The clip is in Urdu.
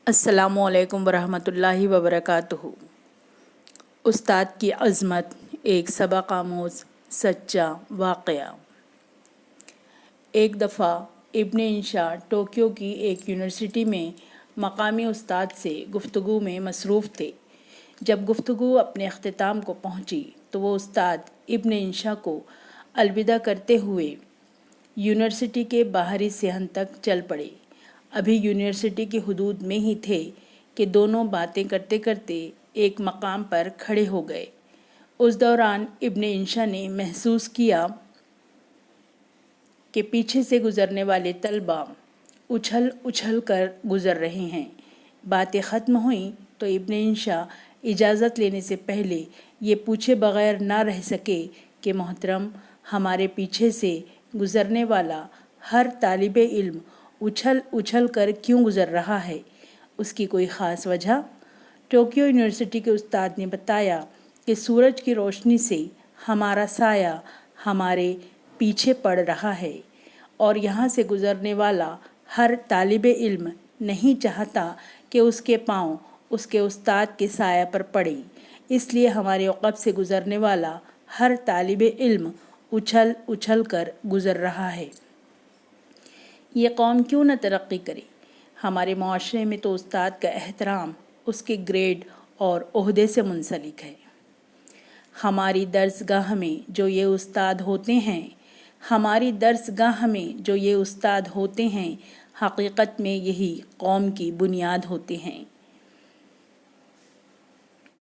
السلام علیکم ورحمۃ اللہ وبرکاتہ۔ استاد کی عظمت، ایک سبق آموز سچا واقعہ۔ ایک دفعہ ابن انشا ٹوکیو کی ایک یونیورسٹی میں مقامی استاد سے گفتگو میں مصروف تھے۔ جب گفتگو اپنے اختتام کو پہنچی تو وہ استاد ابن انشا کو الوداع کرتے ہوئے یونیورسٹی کے باہری صحن تک چل پڑے۔ ابھی یونیورسٹی کی حدود میں ہی تھے کہ دونوں باتیں کرتے کرتے ایک مقام پر کھڑے ہو گئے۔ اس دوران ابن انشا نے محسوس کیا کہ پیچھے سے گزرنے والے طلباء اچھل اچھل کر گزر رہے ہیں۔ باتیں ختم ہوئیں تو ابن انشا اجازت لینے سے پہلے یہ پوچھے بغیر نہ رہ سکے کہ محترم، ہمارے پیچھے سے گزرنے والا ہر طالب علم اچھل اچھل کر کیوں گزر رہا ہے؟ اس کی کوئی خاص وجہ؟ ٹوکیو یونیورسٹی کے استاد نے بتایا کہ سورج کی روشنی سے ہمارا سایہ ہمارے پیچھے پڑ رہا ہے، اور یہاں سے گزرنے والا ہر طالب علم نہیں چاہتا کہ اس کے پاؤں اس کے استاد کے سایہ پر پڑے، اس لیے ہمارے عقب سے گزرنے والا ہر طالب علم اچھل اچھل کر گزر رہا ہے۔ یہ قوم کیوں نہ ترقی کرے؟ ہمارے معاشرے میں تو استاد کا احترام اس کے گریڈ اور عہدے سے منسلک ہے۔ ہماری درسگاہ میں جو یہ استاد ہوتے ہیں حقیقت میں یہی قوم کی بنیاد ہوتے ہیں۔